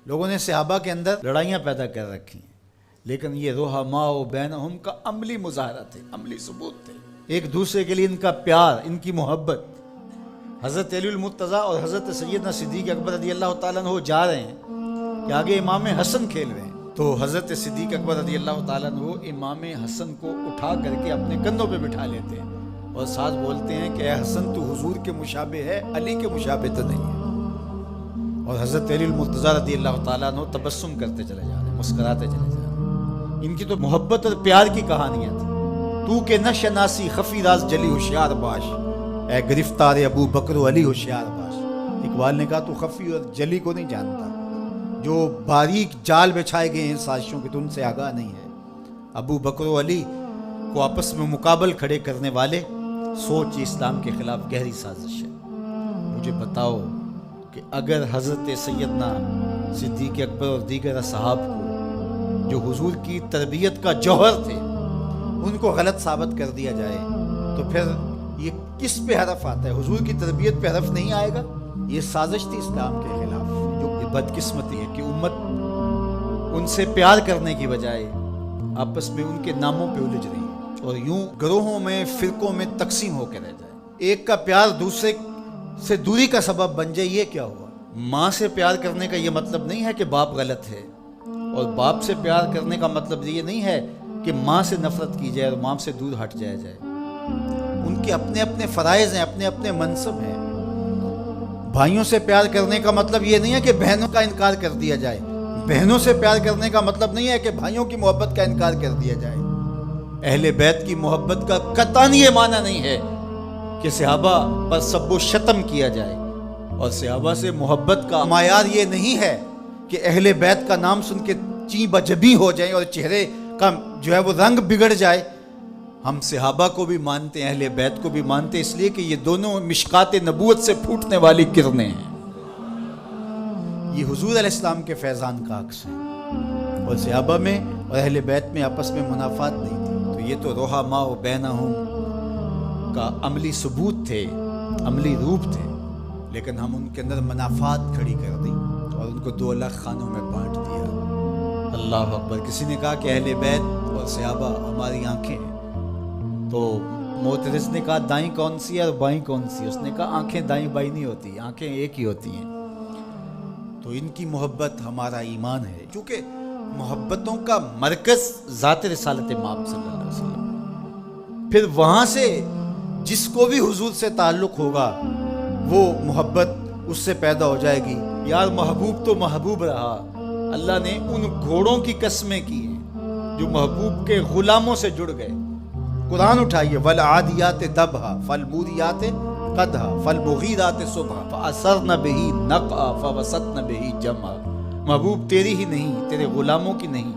لوگوں نے صحابہ کے اندر لڑائیاں پیدا کر رکھی ہیں، لیکن یہ رحماء بینہم کا عملی مظاہرہ تھے، عملی ثبوت تھے، ایک دوسرے کے لیے ان کا پیار، ان کی محبت۔ حضرت علی المرتضیٰ اور حضرت سیدنا صدیق اکبر رضی اللہ تعالیٰ عنہ جا رہے ہیں کہ آگے امام حسن کھیل رہے ہیں، تو حضرت صدیق اکبر رضی اللہ تعالیٰ عنہ امام حسن کو اٹھا کر کے اپنے کندھوں پہ بٹھا لیتے ہیں اور ساتھ بولتے ہیں کہ اے حسن تو حضور کے مشابہ ہے، علی کے مشابہ تو نہیں ہے۔ اور حضرت علی المرتضیٰ رضی اللہ تعالیٰ عنہ تبسم کرتے چلے جا رہے ہیں، مسکراتے چلے جا رہے ہیں۔ ان کی تو محبت اور پیار کی کہانیاں تھیں۔ تو کہ نہ شناسی خفی راز جلی ہوشیار باش، اے گرفتار ابو بکر و علی ہوشیار باش۔ اقبال نے کہا تو خفی اور جلی کو نہیں جانتا، جو باریک جال بچھائے گئے ہیں سازشوں کے تو ان سے آگاہ نہیں ہے۔ ابو بکر و علی کو آپس میں مقابل کھڑے کرنے والے سوچ اسلام کے خلاف گہری سازش ہے۔ مجھے بتاؤ کہ اگر حضرت سیدنا صدیق اکبر اور دیگر اصحاب کو جو حضور کی تربیت کا جوہر تھے ان کو غلط ثابت کر دیا جائے تو پھر یہ کس پہ حرف آتا ہے؟ حضور کی تربیت پہ حرف نہیں آئے گا۔ یہ سازش تھی اسلام کے خلاف، جو بدقسمتی ہے کہ امت ان سے پیار کرنے کی بجائے آپس میں ان کے ناموں پہ الجھ رہی ہے اور یوں گروہوں میں، فرقوں میں تقسیم ہو کے رہ جائے۔ ایک کا پیار دوسرے سے دوری کا سبب بن جائے، یہ کیا ہوا؟ ماں سے پیار کرنے کا یہ مطلب نہیں ہے کہ باپ غلط ہے، اور باپ سے پیار کرنے کا مطلب یہ نہیں ہے کہ ماں سے نفرت کی جائے اور ماں سے دور ہٹ جائے۔ ان کے اپنے اپنے فرائض ہیں، اپنے اپنے منصب ہیں۔ بھائیوں سے پیار کرنے کا مطلب یہ نہیں ہے کہ بہنوں کا انکار کر دیا جائے، بہنوں سے پیار کرنے کا مطلب نہیں ہے کہ بھائیوں کی محبت کا انکار کر دیا جائے۔ اہل بیت کی محبت کا قطعاً یہ معنی نہیں ہے کہ صحابہ پر سب و شتم کیا جائے، اور صحابہ سے محبت کا معیار یہ نہیں ہے کہ اہل بیت کا نام سن کے چیں بجبی ہو جائیں اور چہرے کا جو ہے وہ رنگ بگڑ جائے۔ ہم صحابہ کو بھی مانتے ہیں، اہل بیت کو بھی مانتے ہیں، اس لیے کہ یہ دونوں مشکات نبوت سے پھوٹنے والی کرنیں ہیں۔ یہ حضور علیہ السلام کے فیضان کا عکس ہے، اور صحابہ میں اور اہل بیت میں آپس میں منافات نہیں تھی۔ تو یہ تو رحماء بینہم کا عملی ثبوت تھے، عملی روپ تھے، لیکن ہم ان کے اندر منافات کھڑی کر دی اور ان کو دو الگ خانوں میں بانٹ دیا۔ اللہ اکبر۔ کسی نے کہا کہ اہل بیت اور صحابہ ہماری آنکھیں ہیں، تو معترض نے کہا دائیں کون سی ہے اور بائیں کون سی ہے؟ اس نے کہا آنکھیں دائیں بائیں نہیں ہوتی، آنکھیں ایک ہی ہوتی ہیں۔ تو ان کی محبت ہمارا ایمان ہے، کیونکہ محبتوں کا مرکز ذات رسالت مآب صلی اللہ علیہ وسلم۔ پھر وہاں سے جس کو بھی حضور سے تعلق ہوگا وہ محبت اس سے پیدا ہو جائے گی۔ یار محبوب تو محبوب رہا، اللہ نے ان گھوڑوں کی قسمیں کی ہیں جو محبوب کے غلاموں سے جڑ گئے۔ قرآن اٹھائیے، وَالْعَادِيَاتِ دَبْحًا فَالْمُورِيَاتِ قَدْحًا فَالْمُغِيرَاتِ صُبْحًا فَأَثَرْنَ بِهِ نَقْعًا فَوَسَطْنَ بِهِ جَمْعًا۔ محبوب تیری ہی نہیں، تیرے غلاموں کی نہیں،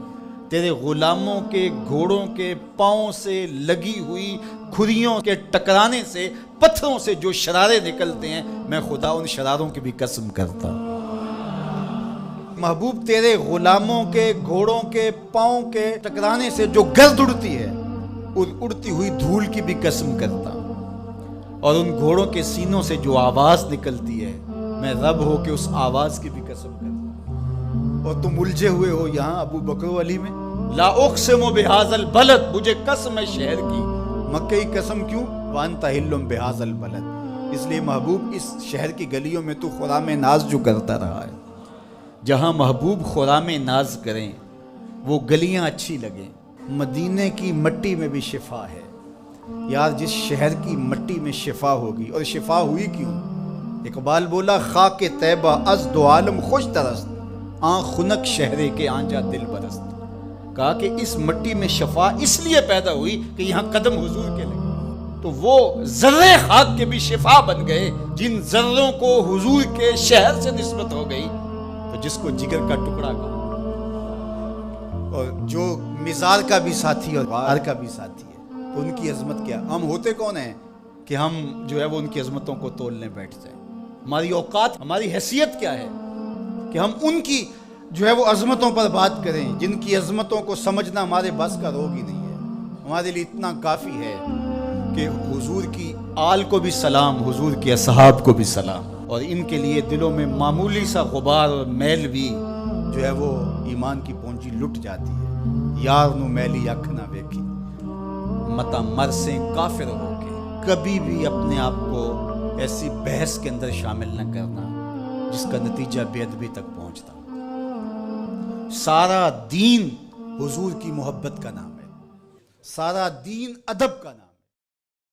تیرے غلاموں کے گھوڑوں کے پاؤں سے لگی ہوئی کھریوں کے ٹکرانے سے، پتھروں سے جو شرارے نکلتے ہیں، میں خدا ان شراروں کی بھی قسم کرتا ہوں۔ محبوب تیرے غلاموں کے گھوڑوں کے پاؤں کے ٹکرانے سے جو گرد اڑتی ہے، ان اڑتی ہوئی دھول کی بھی قسم کرتا ہوں، اور ان گھوڑوں کے سینوں سے جو آواز نکلتی ہے، میں رب ہو کے اس آواز کی بھی قسم کرتا ہوں۔ اور تم الجھے ہوئے ہو یہاں ابو بکر و علی میں۔ لا اقسم بہذا البلد، مجھے قسم ہے شہر کی۔ مکہ کی قسم کیوں؟ وانت حل بہذا البلد، اس لیے محبوب اس شہر کی گلیوں میں تو خرام ناز جو کرتا رہا ہے۔ جہاں محبوب خرام ناز کریں وہ گلیاں اچھی لگیں۔ مدینے کی مٹی میں بھی شفا ہے یار، جس شہر کی مٹی میں شفا ہوگی، اور شفا ہوئی کیوں؟ اقبال بولا خاک طیبہ از دو عالم خوش ترست، آن خنک شہرے کے آنجا دل برست۔ کہا کہ اس مٹی میں شفا اس لیے پیدا ہوئی کہ یہاں قدم حضور کے لگے، تو وہ ذرے خاک کے بھی شفا بن گئے جن ذروں کو حضور کے شہر سے نسبت ہو گئی، تو جس کو جگر کا ٹکڑا کہا، اور جو مزار کا بھی ساتھی اور بار کا بھی ساتھی ہے، تو ان کی عظمت کیا؟ ہم ہوتے کون ہیں کہ ہم جو ہے وہ ان کی عظمتوں کو تولنے بیٹھ جائیں؟ ہماری اوقات، ہماری حیثیت کیا ہے کہ ہم ان کی جو ہے وہ عظمتوں پر بات کریں جن کی عظمتوں کو سمجھنا ہمارے بس کا روگ ہی نہیں ہے۔ ہمارے لیے اتنا کافی ہے کہ حضور کی آل کو بھی سلام، حضور کے اصحاب کو بھی سلام، اور ان کے لیے دلوں میں معمولی سا غبار اور میل بھی جو ہے وہ ایمان کی پونجی لٹ جاتی ہے. یار نو میلی اکھ نہ ویکھی متا مرسیں کافر ہو کے. کبھی بھی اپنے آپ کو ایسی بحث کے اندر شامل نہ کرنا جس کا نتیجہ بے ادبی تک پہنچتا. سارا دین حضور کی محبت کا نام ہے. سارا دین ادب کا نام.